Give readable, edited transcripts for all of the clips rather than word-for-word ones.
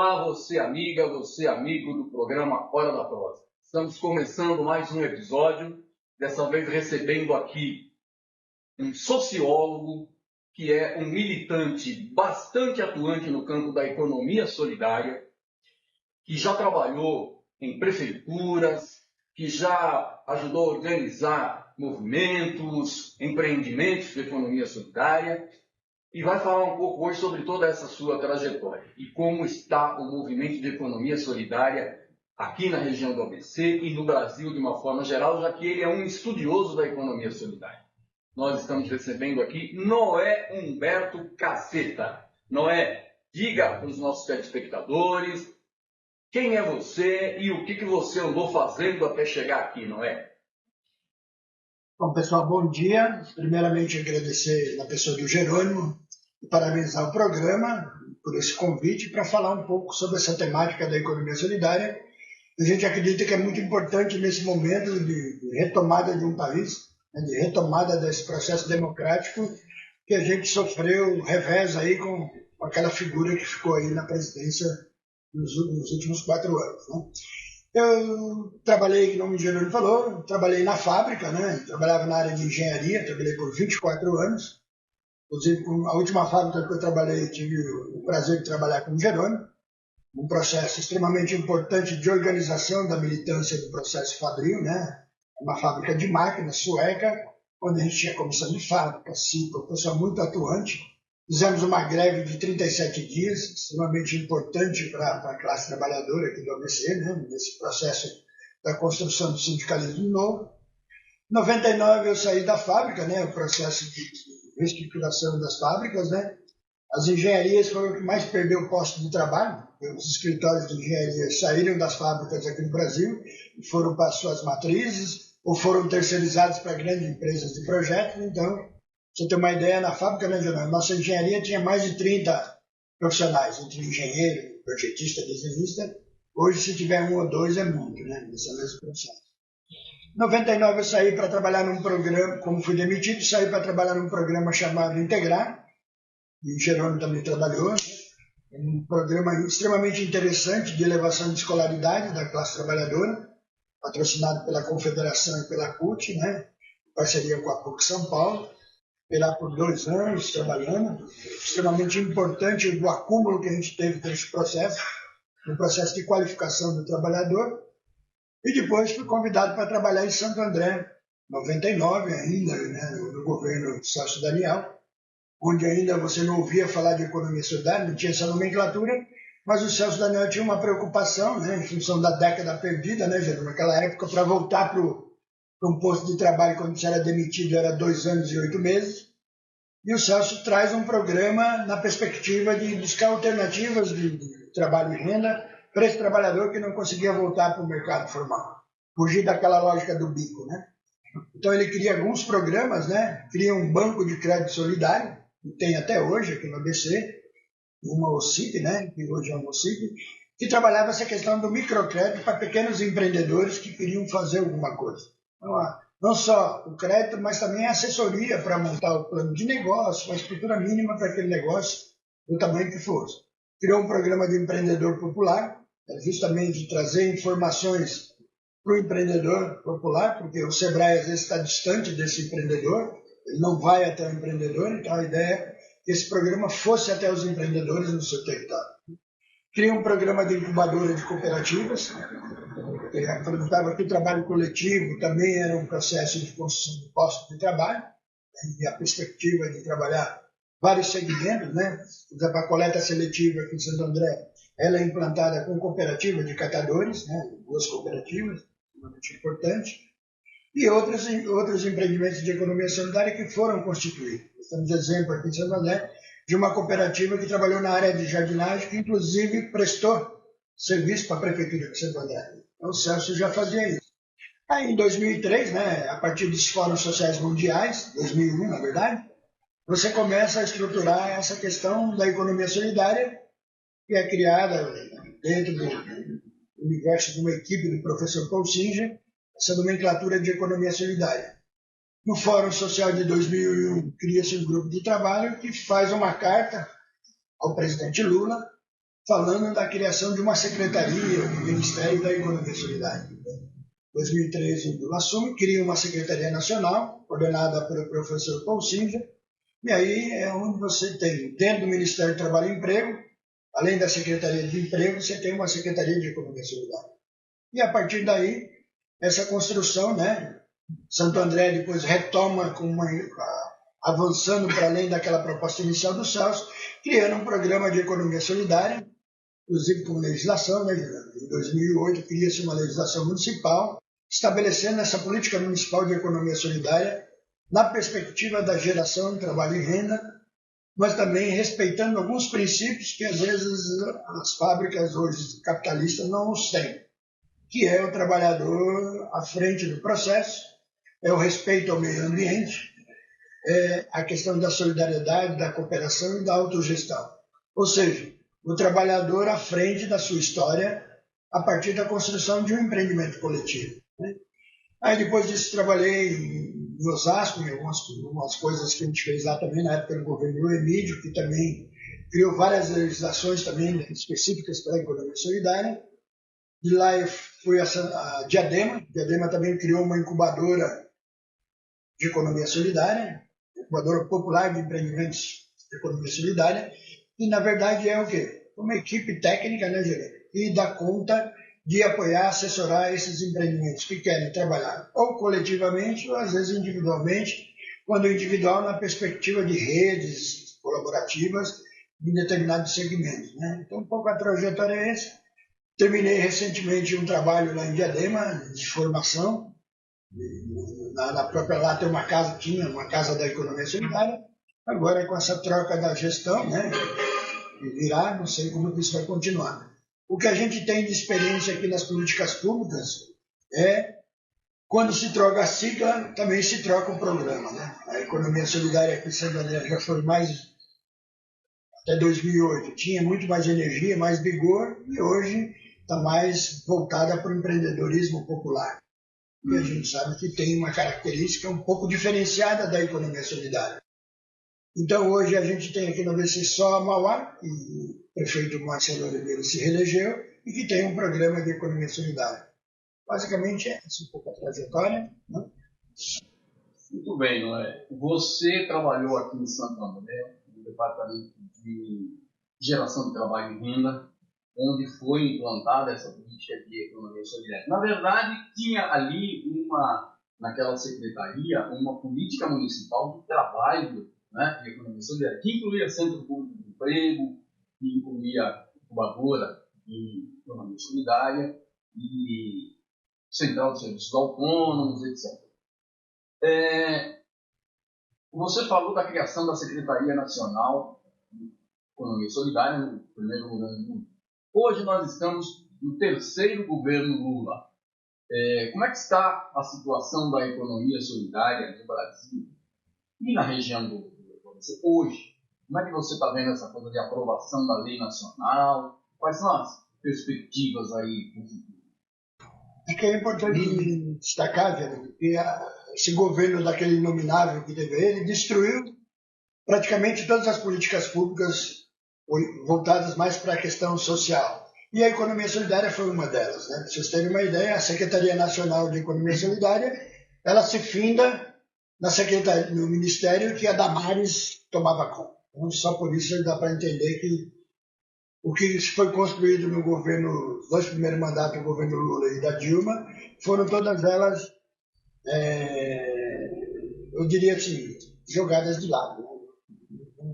Olá, você amiga, você amigo do programa Hora da Prosa. Estamos começando mais um episódio, dessa vez recebendo aqui um sociólogo que é um militante bastante atuante no campo da economia solidária, que já trabalhou em prefeituras, que já ajudou a organizar movimentos, empreendimentos de economia solidária, e vai falar um pouco hoje sobre toda essa sua trajetória e como está o movimento de economia solidária aqui na região do ABC e no Brasil de uma forma geral, já que ele é um estudioso da economia solidária. Nós estamos recebendo aqui Noé Humberto Caceta. Noé, diga para os nossos telespectadores quem é você e o que você andou fazendo até chegar aqui, Noé? Bom, pessoal, bom dia. Primeiramente, agradecer na pessoa do Jerônimo e parabenizar o programa por esse convite para falar um pouco sobre essa temática da economia solidária. A gente acredita que é muito importante nesse momento de retomada de um país, de retomada desse processo democrático, que a gente sofreu revés aí com aquela figura que ficou aí na presidência nos últimos 4 anos, né? Eu trabalhei, como o Jerônimo falou, trabalhei na fábrica, né? Trabalhava na área de engenharia, trabalhei por 24 anos. Inclusive, a última fábrica que eu trabalhei, tive o prazer de trabalhar com o Jerônimo, um processo extremamente importante de organização da militância do processo fabril, né? Uma fábrica de máquinas sueca, onde a gente tinha comissão de fábrica, CIPA, um pessoal muito atuante. Fizemos uma greve de 37 dias, extremamente importante para a classe trabalhadora aqui do ABC, né, nesse processo da construção do sindicalismo novo. Em 99 eu saí da fábrica, né, o processo de reestruturação das fábricas, né. As engenharias foram o que mais perdeu o posto de trabalho. Os escritórios de engenharia saíram das fábricas aqui no Brasil e foram para suas matrizes ou foram terceirizados para grandes empresas de projetos. Então, pra você ter uma ideia, na fábrica, né, Jonathan? Nossa engenharia tinha mais de 30 profissionais, entre engenheiro, projetista, desenhista. Hoje, se tiver 1 ou 2, é muito, né, nesse mesmo processo. Em 99, eu saí para trabalhar num programa, como fui demitido, saí para trabalhar num programa chamado Integrar, e o Jerônimo também trabalhou, né? Um programa extremamente interessante de elevação de escolaridade da classe trabalhadora, patrocinado pela Confederação e pela CUT, né, em parceria com a PUC São Paulo. Lá por 2 anos trabalhando, extremamente importante o acúmulo que a gente teve nesse processo, no processo de qualificação do trabalhador. E depois fui convidado para trabalhar em Santo André, 99 ainda, né, no governo Celso Daniel, onde ainda você não ouvia falar de economia solidária, não tinha essa nomenclatura, mas o Celso Daniel tinha uma preocupação, né, em função da década perdida, né, naquela época, para voltar para um posto de trabalho quando você era demitido era 2 anos e 8 meses. E o Celso traz um programa na perspectiva de buscar alternativas de trabalho e renda para esse trabalhador que não conseguia voltar para o mercado formal, fugir daquela lógica do bico, né? Então ele cria alguns programas, né? Cria um banco de crédito solidário, que tem até hoje aqui no ABC, uma OCIP, né? Que hoje é uma OCIP, que trabalhava essa questão do microcrédito para pequenos empreendedores que queriam fazer alguma coisa. Então, não só o crédito, mas também a assessoria para montar o plano de negócio, a estrutura mínima para aquele negócio, do tamanho que fosse. Criou um programa de empreendedor popular, justamente trazer informações para o empreendedor popular, porque o Sebrae às vezes está distante desse empreendedor, ele não vai até o empreendedor, então a ideia é que esse programa fosse até os empreendedores no seu território. Cria um programa de incubadora de cooperativas, acreditava que o trabalho coletivo também era um processo de construção de postos de trabalho, e a perspectiva de trabalhar vários segmentos, né? Por exemplo, a coleta seletiva aqui em Santo André, ela é implantada com cooperativa de catadores, né? 2 cooperativas, extremamente importante, e outros empreendimentos de economia solidária que foram constituídos. Nós temos exemplo aqui em Santo André de uma cooperativa que trabalhou na área de jardinagem, que inclusive prestou serviço para a Prefeitura de Santo André. Então, o Celso já fazia isso. Aí, em 2003, né, a partir dos fóruns sociais mundiais, 2001, na verdade, você começa a estruturar essa questão da economia solidária, que é criada dentro do universo de uma equipe do professor Paul Singer, essa nomenclatura de economia solidária. No Fórum Social de 2001, cria-se um grupo de trabalho que faz uma carta ao presidente Lula, falando da criação de uma secretaria do Ministério da Economia Solidária. Em 2013, o Lula assume, cria uma secretaria nacional, coordenada pelo professor Paul Singer, e aí é onde você tem, dentro do Ministério do Trabalho e Emprego, além da Secretaria de Emprego, você tem uma Secretaria de Economia Solidária. E a partir daí, essa construção, né, Santo André depois retoma avançando para além daquela proposta inicial do Celso, criando um programa de economia solidária, inclusive com legislação, né? Em 2008 cria-se uma legislação municipal, estabelecendo essa política municipal de economia solidária na perspectiva da geração de trabalho e renda, mas também respeitando alguns princípios que às vezes as fábricas hoje capitalistas não os têm, que é o trabalhador à frente do processo, é o respeito ao meio ambiente, é a questão da solidariedade, da cooperação e da autogestão. Ou seja, o trabalhador à frente da sua história a partir da construção de um empreendimento coletivo, né? Aí depois disso trabalhei em Osasco, em algumas coisas que a gente fez lá também na época do governo do Emílio, que também criou várias legislações também específicas para a economia solidária. De lá eu fui a Diadema. Diadema também criou uma incubadora de economia solidária, incubadora popular de empreendimentos de economia solidária, e na verdade é o quê? Uma equipe técnica, né, Gerê? E dá conta de apoiar, assessorar esses empreendimentos que querem trabalhar ou coletivamente ou às vezes individualmente, quando individual na perspectiva de redes colaborativas em determinados segmentos, né? Então um pouco a trajetória é essa. Terminei recentemente um trabalho lá em Diadema de formação, na própria lá tem tinha uma casa da economia solidária, agora com essa troca da gestão, né, não sei como que isso vai continuar. O que a gente tem de experiência aqui nas políticas públicas é, quando se troca a sigla, também se troca o programa, né? A economia solidária aqui em Santo André já foi mais, até 2008, tinha muito mais energia, mais vigor, e hoje está mais voltada para o empreendedorismo popular. E a gente sabe que tem uma característica um pouco diferenciada da economia solidária. Então, hoje a gente tem aqui no ABC só a Mauá, que o prefeito Marcelo Oliveira se reelegeu, e que tem um programa de economia solidária. Basicamente, é essa um pouco a trajetória, né? Muito bem, Noé. Você trabalhou aqui em Santo André, no Departamento de Geração de Trabalho e Renda, onde foi implantada essa política de economia solidária. Na verdade, tinha ali naquela secretaria, uma política municipal de trabalho, né, de economia solidária, que incluía Centro Público de Emprego, que incluía incubadora de economia solidária e Central de Serviços Autônomos, etc. Você falou da criação da Secretaria Nacional de Economia Solidária no primeiro governo Lula. Hoje nós estamos no terceiro governo Lula. Como é que está a situação da economia solidária no Brasil e na região do Brasil hoje? Como é que você está vendo essa coisa de aprovação da lei nacional? Quais são as perspectivas aí? Acho que é importante destacar, Diego, que esse governo daquele inominável que teve ele destruiu praticamente todas as políticas públicas voltadas mais para a questão social. E a economia solidária foi uma delas, né? Para vocês terem uma ideia, a Secretaria Nacional de Economia Solidária, ela se finda no ministério que a Damares tomava conta. Então, só por isso dá para entender que o que foi construído no governo, os 2 primeiros mandatos do governo Lula e da Dilma, foram todas elas, eu diria assim, jogadas de lado.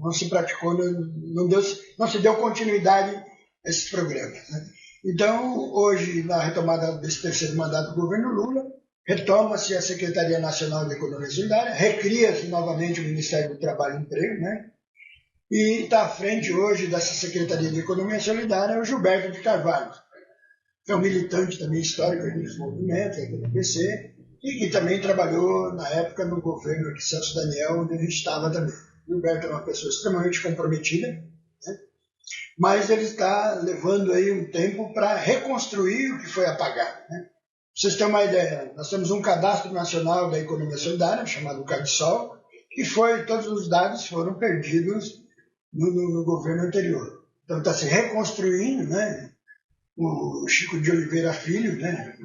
Não se praticou, não se deu continuidade a esses programas, né? Então, hoje, na retomada desse terceiro mandato do governo Lula, retoma-se a Secretaria Nacional de Economia Solidária, recria-se novamente o Ministério do Trabalho e Emprego, né? E está à frente hoje dessa Secretaria de Economia Solidária o Gilberto de Carvalho, que é um militante também histórico desse movimento, aqui do PC, e que também trabalhou na época no governo de Celso Daniel, onde a gente estava também. O Gilberto é uma pessoa extremamente comprometida, né? Mas ele está levando aí um tempo para reconstruir o que foi apagado, né? Para vocês terem uma ideia, nós temos um cadastro nacional da economia solidária, chamado CADSOL, que todos os dados foram perdidos no governo anterior. Então está se reconstruindo, né? O Chico de Oliveira Filho, né?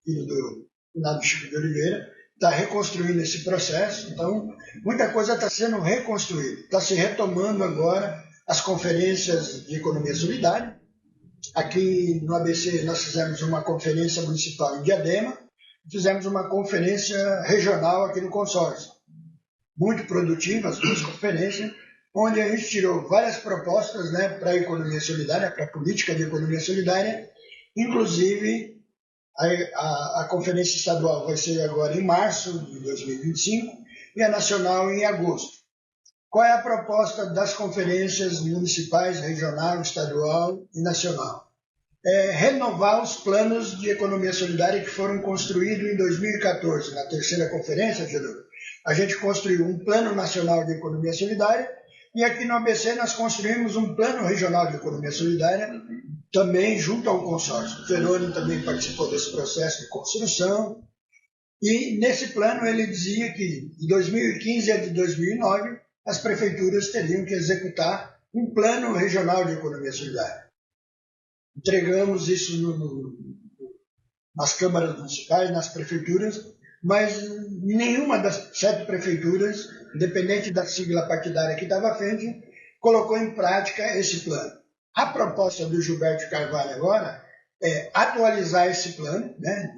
Filho do finado Chico de Oliveira, está reconstruindo esse processo. Então, muita coisa está sendo reconstruída. Está se retomando agora as conferências de economia solidária. Aqui no ABC nós fizemos uma conferência municipal em Diadema, fizemos uma conferência regional aqui no consórcio. Muito produtiva as duas conferências, onde a gente tirou várias propostas, né, para a economia solidária, para a política de economia solidária, inclusive a conferência estadual vai ser agora em março de 2025 e a nacional em agosto. Qual é a proposta das conferências municipais, regional, estadual e nacional? É renovar os planos de economia solidária que foram construídos em 2014, na terceira conferência, Geraldo. A gente construiu um plano nacional de economia solidária e aqui no ABC nós construímos um plano regional de economia solidária também junto ao consórcio. O Jerônimo também participou desse processo de construção e nesse plano ele dizia que de 2015 a de 2009 as prefeituras teriam que executar um plano regional de economia solidária. Entregamos isso nas câmaras municipais, nas prefeituras, mas nenhuma das 7 prefeituras, independente da sigla partidária que estava à frente, colocou em prática esse plano. A proposta do Gilberto Carvalho agora é atualizar esse plano, né,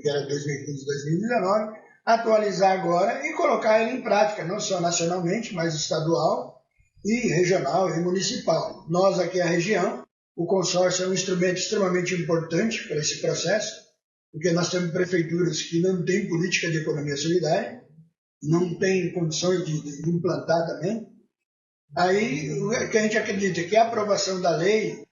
que era 2015-2019, atualizar agora e colocar ele em prática, não só nacionalmente, mas estadual e regional e municipal. Nós aqui, a região, o consórcio é um instrumento extremamente importante para esse processo, porque nós temos prefeituras que não têm política de economia solidária, não têm condições de implantar também. Aí, o que a gente acredita é que a aprovação da Lei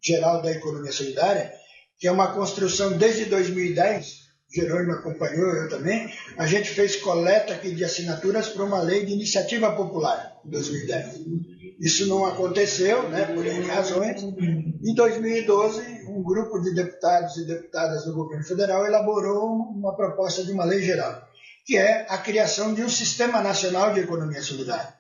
Geral da Economia Solidária, que é uma construção desde 2010, o Jerônimo acompanhou, eu também, a gente fez coleta aqui de assinaturas para uma lei de iniciativa popular, em 2010. Isso não aconteceu, né, por N razões. Em 2012, um grupo de deputados e deputadas do governo federal elaborou uma proposta de uma lei geral, que é a criação de um Sistema Nacional de Economia Solidária.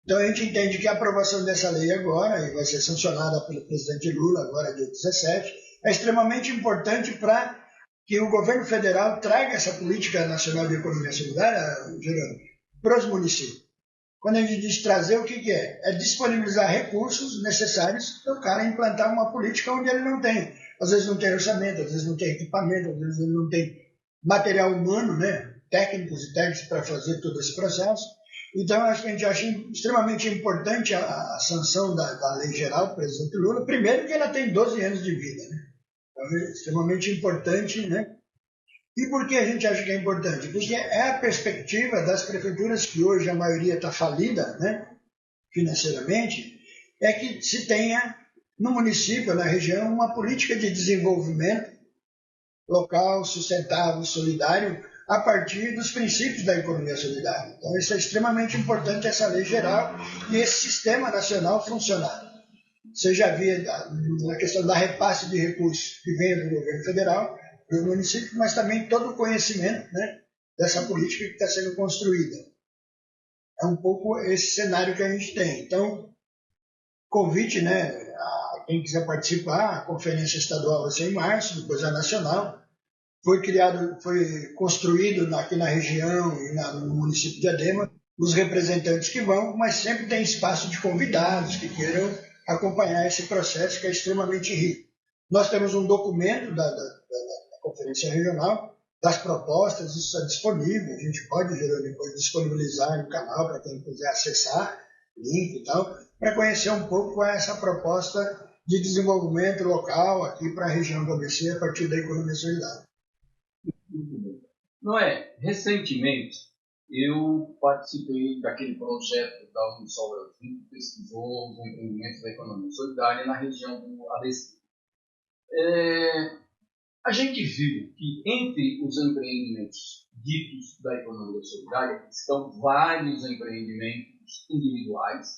Então a gente entende que a aprovação dessa lei agora, e vai ser sancionada pelo presidente Lula agora dia 17, é extremamente importante para que o governo federal traga essa política nacional de economia solidária, Gerando, para os municípios. Quando a gente diz trazer, o que é? É disponibilizar recursos necessários para o cara implantar uma política onde ele não tem. Às vezes não tem orçamento, às vezes não tem equipamento, às vezes ele não tem material humano, né? Técnicos e técnicos para fazer todo esse processo. Então, acho que a gente acha extremamente importante a sanção da lei geral do presidente Lula. Primeiro que ela tem 12 anos de vida, né? Então, é extremamente importante, né? E por que a gente acha que é importante? Porque é a perspectiva das prefeituras, que hoje a maioria está falida, né, financeiramente, é que se tenha no município, na região, uma política de desenvolvimento local, sustentável, solidário, a partir dos princípios da economia solidária. Então, isso é extremamente importante, essa lei geral, e esse sistema nacional funcionar. Você já via na questão da repasse de recursos que vem do governo federal, dos municípios, mas também todo o conhecimento, né, dessa política que está sendo construída. É um pouco esse cenário que a gente tem. Então, convite, né, a quem quiser participar, a conferência estadual vai ser em março, depois a nacional. Foi construído aqui na região e no município de Diadema, os representantes que vão, mas sempre tem espaço de convidados que queiram acompanhar esse processo que é extremamente rico. Nós temos um documento da conferência regional, das propostas, isso está disponível, a gente pode, Jerônimo, depois disponibilizar no canal para quem quiser acessar, link e tal, para conhecer um pouco qual é essa proposta de desenvolvimento local aqui para a região do ABC a partir da economia solidária. Não é? Recentemente, eu participei daquele projeto da Unisol Brasil que pesquisou os empreendimentos da economia solidária na região do ABC. A gente viu que entre os empreendimentos ditos da economia solidária estão vários empreendimentos individuais,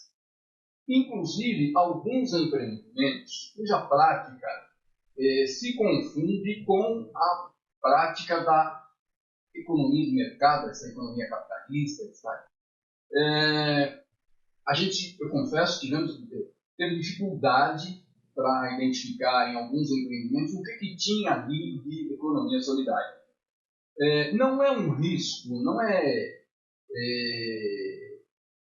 inclusive alguns empreendimentos cuja prática se confunde com a prática da economia de mercado, essa economia capitalista, etc. eu confesso, teve dificuldade para identificar em alguns empreendimentos o que tinha ali de economia solidária. Não é um risco, não é...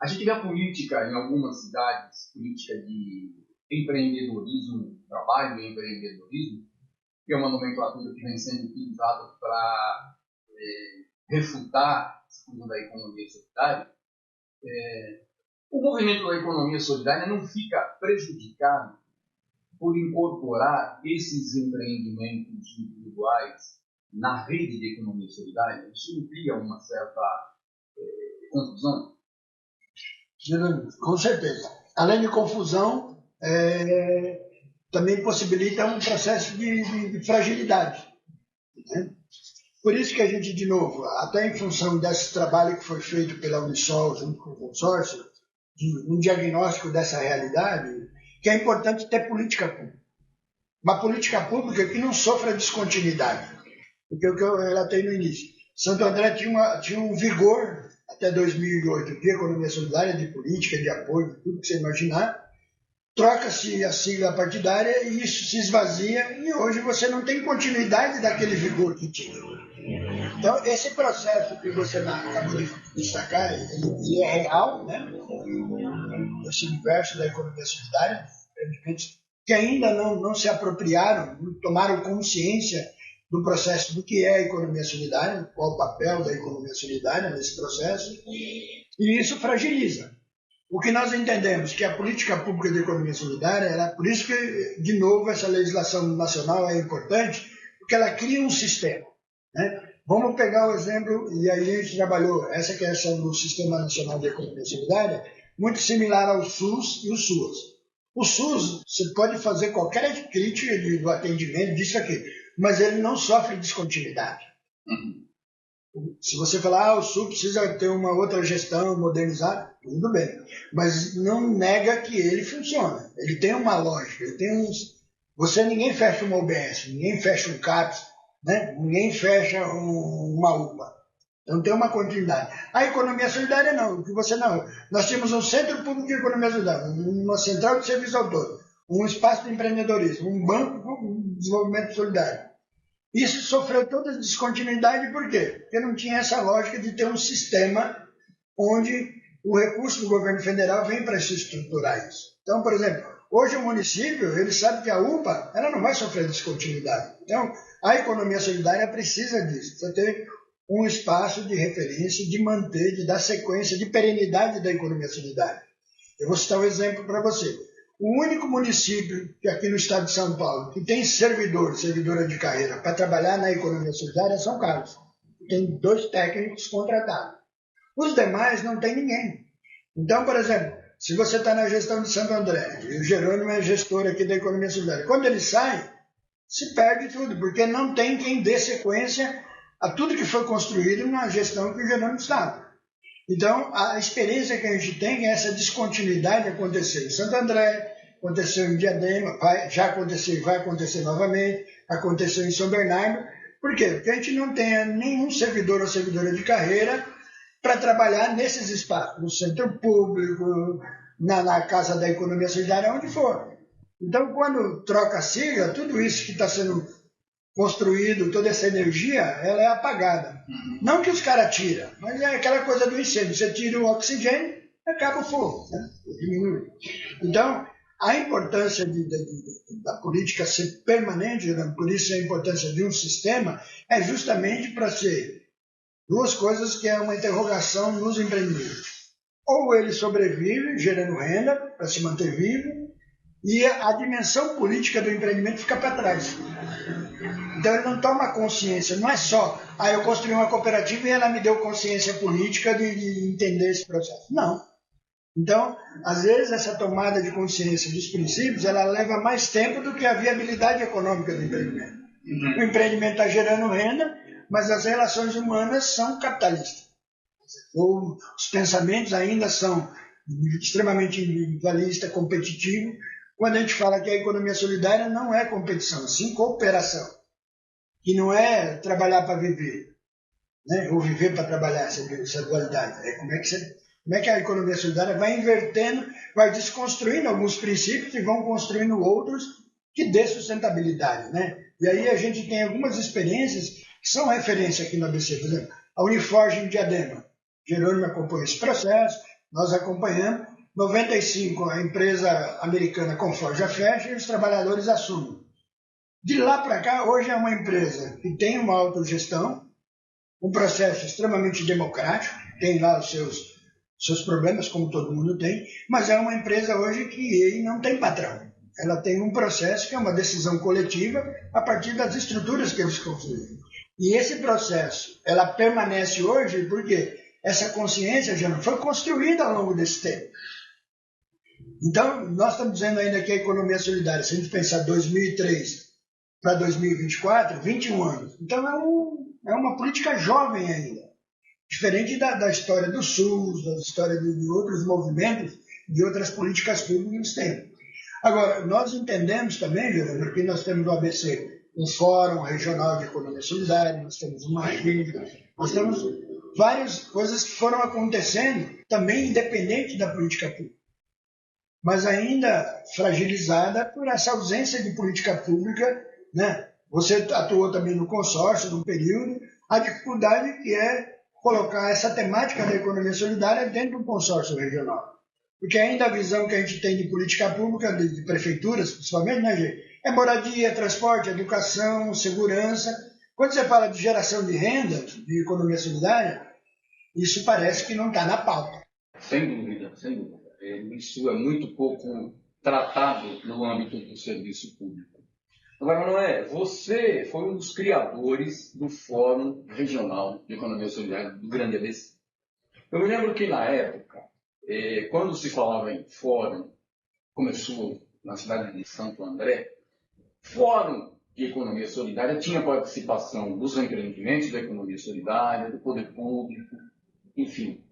A gente vê a política em algumas cidades, política de empreendedorismo, trabalho e empreendedorismo, que é uma nomenclatura que vem sendo utilizada para refutar a discussão da economia solidária. O movimento da economia solidária não fica prejudicado por incorporar esses empreendimentos individuais na rede de economia solidária. Isso não cria uma certa confusão? Com certeza. Além de confusão, também possibilita um processo de fragilidade, né? Por isso que a gente, de novo, até em função desse trabalho que foi feito pela Unisol junto com o consórcio, um diagnóstico dessa realidade, que é importante ter política pública. Uma política pública que não sofra descontinuidade. Porque o que eu relatei no início, Santo André tinha um vigor até 2008 de economia solidária, de política, de apoio, de tudo que você imaginar. Troca-se a sigla partidária e isso se esvazia e hoje você não tem continuidade daquele vigor que tinha. Então, esse processo que você acabou de destacar, ele é real, né? Esse universo da economia solidária, empreendimentos que ainda não se apropriaram, não tomaram consciência do processo do que é a economia solidária, qual o papel da economia solidária nesse processo, e isso fragiliza. O que nós entendemos que a política pública de economia solidária, por isso que, de novo, essa legislação nacional é importante, porque ela cria um sistema, né? Vamos pegar o exemplo, e aí a gente trabalhou essa questão do Sistema Nacional de Economia Solidária, muito similar ao SUS e o SUAS. O SUS, você pode fazer qualquer crítica do atendimento, disso aqui, mas ele não sofre descontinuidade. Se você falar, o SUS precisa ter uma outra gestão, modernizar, tudo bem. Mas não nega que ele funciona. Ele tem uma lógica, ele tem uns... Ninguém fecha uma UBS, ninguém fecha um CAPS, né? Ninguém fecha uma UPA. Então tem uma continuidade. A economia solidária não. Nós temos um centro público de economia solidária, uma central de serviço autônomo, um espaço de empreendedorismo, um banco de desenvolvimento solidário. Isso sofreu toda a descontinuidade, por quê? Porque não tinha essa lógica de ter um sistema onde o recurso do governo federal vem para se estruturar isso. Então, por exemplo, hoje o município, ele sabe que a UPA ela não vai sofrer descontinuidade. Então, a economia solidária precisa disso. Você tem um espaço de referência, de manter, de dar sequência, de perenidade da economia solidária. Eu vou citar um exemplo para você. O único município que aqui no estado de São Paulo que tem servidora de carreira para trabalhar na economia solidária é São Carlos. Tem 2 técnicos contratados. Os demais não tem ninguém. Então, por exemplo, se você está na gestão de Santo André, e o Jerônimo é gestor aqui da economia solidária, quando ele sai, se perde tudo, porque não tem quem dê sequência a tudo que foi construído na gestão que o Jerônimo estava. Então, a experiência que a gente tem é essa descontinuidade acontecer em Santo André, aconteceu em Diadema, já aconteceu e vai acontecer novamente, aconteceu em São Bernardo. Por quê? Porque a gente não tem nenhum servidor ou servidora de carreira para trabalhar nesses espaços, no centro público, na Casa da Economia Solidária, onde for. Então, quando troca a sigla, tudo isso que está sendo construído, toda essa energia, ela é apagada. Não que os caras tiram, mas é aquela coisa do incêndio. Você tira o oxigênio, acaba o fogo, né? Diminui. Então, a importância da política ser permanente, por isso a importância de um sistema, é justamente para ser 2 coisas que é uma interrogação nos empreendimentos. Ou ele sobrevive, gerando renda, para se manter vivo, e a dimensão política do empreendimento fica para trás. Então ele não toma consciência, não é só, eu construí uma cooperativa e ela me deu consciência política de entender esse processo. Não. Então, às vezes essa tomada de consciência dos princípios, ela leva mais tempo do que a viabilidade econômica do empreendimento. O empreendimento está gerando renda, mas as relações humanas são capitalistas. Os pensamentos ainda são extremamente individualistas, competitivos, quando a gente fala que a economia solidária não é competição, sim cooperação. Que não é trabalhar para viver, né? Ou viver para trabalhar, essa dualidade. É como é que você Como é que a economia solidária vai invertendo, vai desconstruindo alguns princípios e vão construindo outros que dê sustentabilidade, né? E aí a gente tem algumas experiências que são referência aqui no ABC. Por exemplo, a Uniforge em Diadema. Jerônimo acompanhou esse processo, nós acompanhamos. 95, a empresa americana Conforja fecha e os trabalhadores assumem. De lá para cá, hoje é uma empresa que tem uma autogestão, um processo extremamente democrático, tem lá os seus problemas, como todo mundo tem, mas é uma empresa hoje que não tem patrão. Ela tem um processo que é uma decisão coletiva a partir das estruturas que eles construíram. E esse processo, ela permanece hoje porque essa consciência já foi construída ao longo desse tempo. Então, nós estamos dizendo ainda que a economia solidária, se a gente pensar 2003 para 2024, 21 anos. Então, é uma política jovem ainda. Diferente da história do SUS, da história de outros movimentos, de outras políticas públicas que eles têm. Agora, nós entendemos também, Jerônimo, que nós temos no ABC um Fórum Regional de Economia Solidária, nós temos uma agenda, nós temos várias coisas que foram acontecendo também independente da política pública, mas ainda fragilizada por essa ausência de política pública, né? Você atuou também no consórcio, num período, a dificuldade que é colocar essa temática da economia solidária dentro do consórcio regional. Porque ainda a visão que a gente tem de política pública, de prefeituras, principalmente, né, gente? É moradia, transporte, educação, segurança. Quando você fala de geração de renda, de economia solidária, isso parece que não está na pauta. Sem dúvida, sem dúvida. Isso é muito pouco tratado no âmbito do serviço público. Agora, Noé, você foi um dos criadores do Fórum Regional de Economia Solidária do Grande ABC. Eu me lembro que, na época, quando se falava em fórum, começou na cidade de Santo André, Fórum de Economia Solidária tinha participação dos empreendimentos da economia solidária, do poder público, enfim,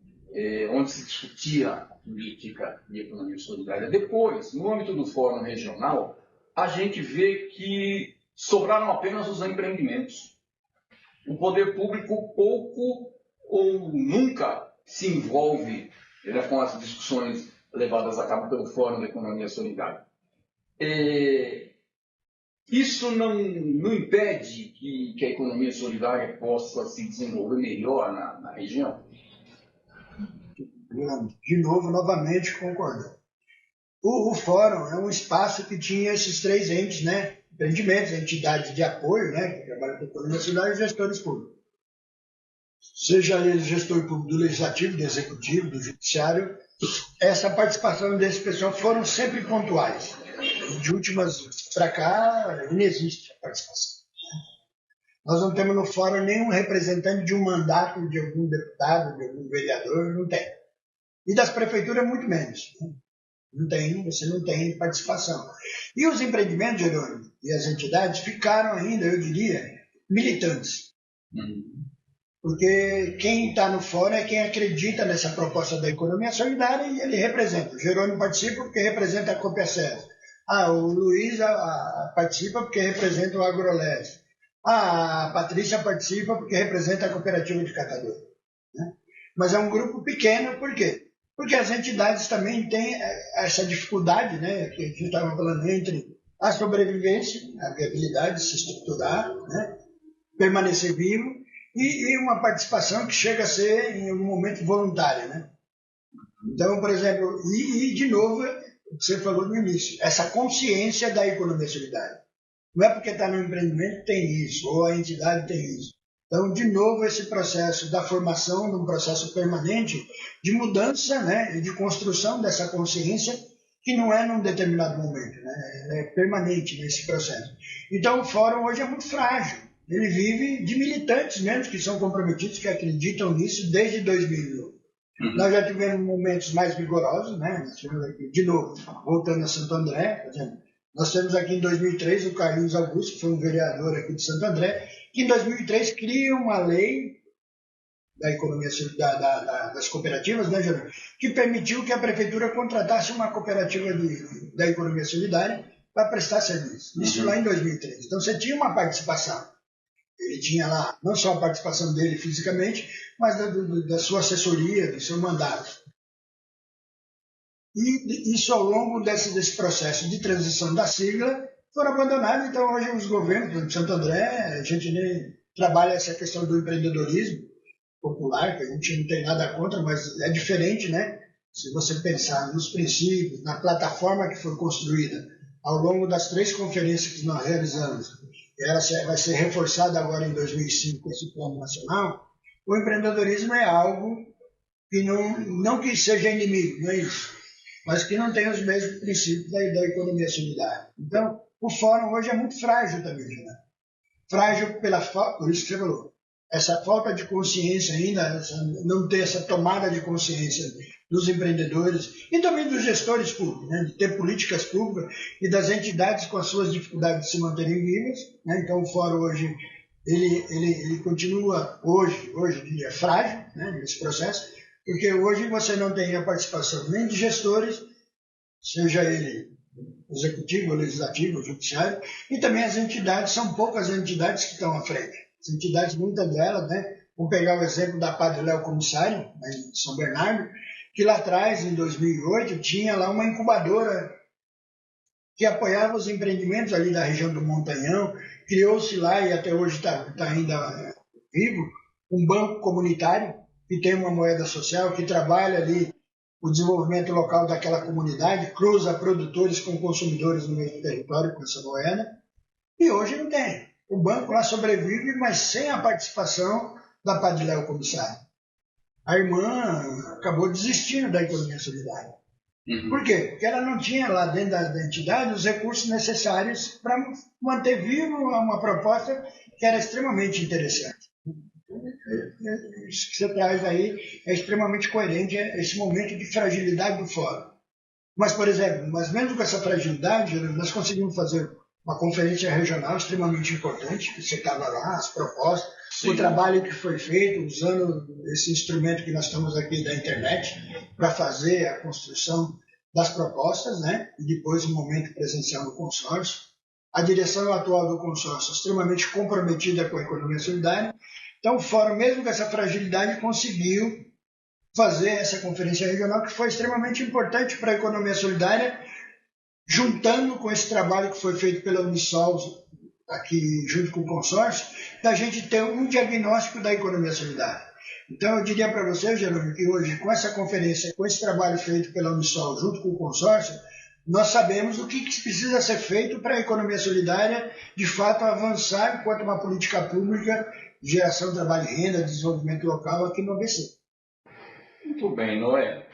onde se discutia a política de economia solidária. Depois, no âmbito do Fórum Regional, a gente vê que sobraram apenas os empreendimentos. O poder público pouco ou nunca se envolve com as discussões levadas a cabo pelo Fórum da Economia Solidária. Isso não impede que a economia solidária possa se desenvolver melhor na região? De novo, novamente, concordo. O Fórum é um espaço que tinha esses três entes, né? Empreendimentos, entidades de apoio, né? Que trabalham com a economia solidária, e gestores públicos. Seja ele gestor público do Legislativo, do Executivo, do Judiciário, essa participação desse pessoal foram sempre pontuais. De últimas para cá, não existe a participação. Nós não temos no Fórum nenhum representante de um mandato de algum deputado, de algum vereador, não tem. E das prefeituras, muito menos. Não tem, você não tem participação. E os empreendimentos, Jerônimo, e as entidades ficaram ainda, eu diria, militantes. Porque quem está no fórum é quem acredita nessa proposta da economia solidária e ele representa. O Jerônimo participa porque representa a Copiacesa. O Luiz participa porque representa o Agroleste. A Patrícia participa porque representa a Cooperativa de Catador. Né? Mas é um grupo pequeno, por quê? Porque as entidades também têm essa dificuldade, né, que a gente estava falando, entre a sobrevivência, a viabilidade de se estruturar, né, permanecer vivo, e uma participação que chega a ser, em algum momento, voluntária. Né? Então, por exemplo, de novo, o que você falou no início, essa consciência da economia solidária. Não é porque está no empreendimento que tem isso, ou a entidade tem isso. Então, de novo, esse processo da formação, de um processo permanente de mudança, né, e de construção dessa consciência, que não é num determinado momento, né, é permanente nesse processo. Então, o Fórum hoje é muito frágil. Ele vive de militantes mesmo, que são comprometidos, que acreditam nisso desde 2001. Nós já tivemos momentos mais vigorosos, né? De novo, voltando a Santo André, por exemplo, nós temos aqui em 2003 o Carlinhos Augusto, que foi um vereador aqui de Santo André, que em 2003 cria uma lei da economia das cooperativas, né, Jerônimo, que permitiu que a prefeitura contratasse uma cooperativa da economia solidária para prestar serviço. Isso lá em 2003. Então você tinha uma participação. Ele tinha lá não só a participação dele fisicamente, mas da sua assessoria, do seu mandato. E isso ao longo desse processo de transição da sigla foram abandonados. Então hoje os governos de Santo André, a gente trabalha essa questão do empreendedorismo popular, que a gente não tem nada contra, mas é diferente, né? Se você pensar nos princípios, na plataforma que foi construída ao longo das 3 conferências que nós realizamos, ela vai ser reforçada agora em 2005 com esse plano nacional, o empreendedorismo é algo que não que seja inimigo, não é isso, mas que não tem os mesmos princípios da economia solidária. Então, o fórum hoje é muito frágil também, né? Frágil por isso que você falou, essa falta de consciência ainda, não ter essa tomada de consciência dos empreendedores e também dos gestores públicos, né, de ter políticas públicas e das entidades com as suas dificuldades de se manterem vivas. Né? Então o fórum hoje ele continua hoje é frágil, né, nesse processo, porque hoje você não tem a participação nem de gestores, seja ele executivo, legislativo, judiciário, e também as entidades, são poucas entidades que estão à frente. As entidades, muitas delas, né? Vamos pegar o exemplo da Padre Léo Comissário, em São Bernardo, que lá atrás, em 2008, tinha lá uma incubadora que apoiava os empreendimentos ali da região do Montanhão. Criou-se lá, e até hoje está ainda vivo, um banco comunitário que tem uma moeda social, que trabalha ali o desenvolvimento local daquela comunidade, cruza produtores com consumidores no mesmo território com essa moeda, e hoje não tem. O banco lá sobrevive, mas sem a participação da Padre Léo Comissário. A irmã acabou desistindo da economia solidária. Por quê? Porque ela não tinha lá dentro da entidade os recursos necessários para manter vivo uma proposta que era extremamente interessante. Isso que você traz aí é extremamente coerente, esse momento de fragilidade do fórum. Mas, por exemplo, mesmo com essa fragilidade, nós conseguimos fazer uma conferência regional extremamente importante, que você estava lá, as propostas, sim, o trabalho que foi feito, usando esse instrumento que nós estamos aqui da internet, para fazer a construção das propostas, né? E depois o momento presencial no consórcio. A direção atual do consórcio é extremamente comprometida com a economia solidária. Então, o fórum, mesmo com essa fragilidade, conseguiu fazer essa conferência regional, que foi extremamente importante para a economia solidária, juntando com esse trabalho que foi feito pela Unisol, aqui junto com o consórcio, da gente ter um diagnóstico da economia solidária. Então, eu diria para você, Jerônimo, que hoje, com essa conferência, com esse trabalho feito pela Unisol junto com o consórcio, nós sabemos o que precisa ser feito para a economia solidária, de fato, avançar enquanto uma política pública de geração de trabalho e renda, desenvolvimento local aqui no ABC. Muito bem, Noé.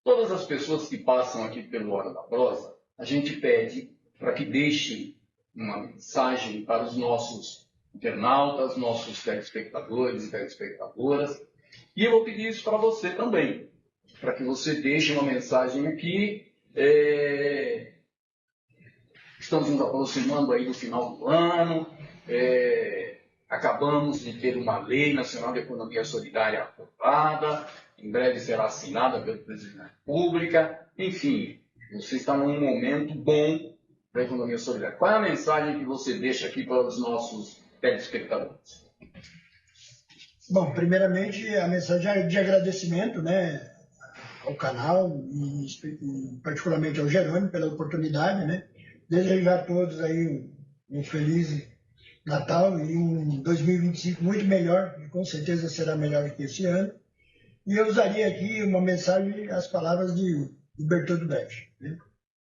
Todas as pessoas que passam aqui pelo Hora da Prosa, a gente pede para que deixem uma mensagem para os nossos internautas, nossos telespectadores e telespectadoras. E eu vou pedir isso para você também, para que você deixe uma mensagem aqui. Estamos nos aproximando aí do final do ano. Acabamos de ter uma Lei Nacional de Economia Solidária aprovada. Em breve será assinada pelo Presidente da República. Enfim, você está num momento bom para a economia solidária. Qual é a mensagem que você deixa aqui para os nossos telespectadores? Bom, primeiramente, a mensagem é de agradecimento, né, ao canal, e particularmente ao Jerônimo pela oportunidade, né? Desejar a todos aí um feliz Natal e um 2025 muito melhor, e com certeza será melhor do que esse ano. E eu usaria aqui uma mensagem, as palavras de Bertold Brecht, né?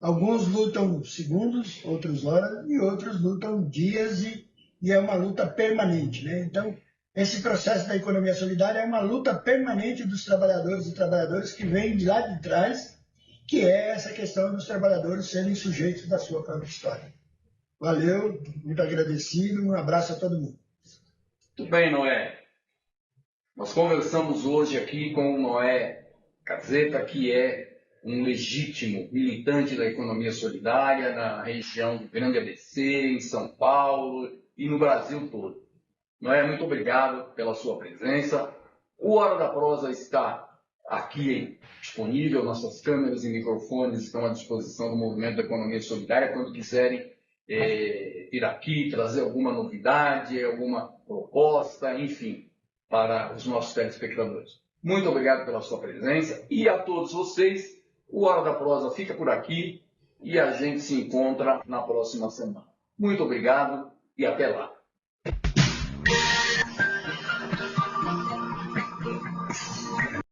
Alguns lutam segundos, outros horas, e outros lutam dias, e é uma luta permanente, né? Então, esse processo da economia solidária é uma luta permanente dos trabalhadores e trabalhadoras que vem de lá de trás, que é essa questão dos trabalhadores serem sujeitos da sua própria história. Valeu, muito agradecido, um abraço a todo mundo. Muito bem, Noé. Nós conversamos hoje aqui com o Noé Caseta, que é um legítimo militante da economia solidária na região do Grande ABC, em São Paulo e no Brasil todo. Noé, muito obrigado pela sua presença. O Hora da Prosa está aqui disponível, nossas câmeras e microfones estão à disposição do Movimento da Economia Solidária quando quiserem vir aqui, trazer alguma novidade, alguma proposta, enfim, para os nossos telespectadores. Muito obrigado pela sua presença e a todos vocês, O Hora da Prosa fica por aqui e a gente se encontra na próxima semana. Muito obrigado e até lá.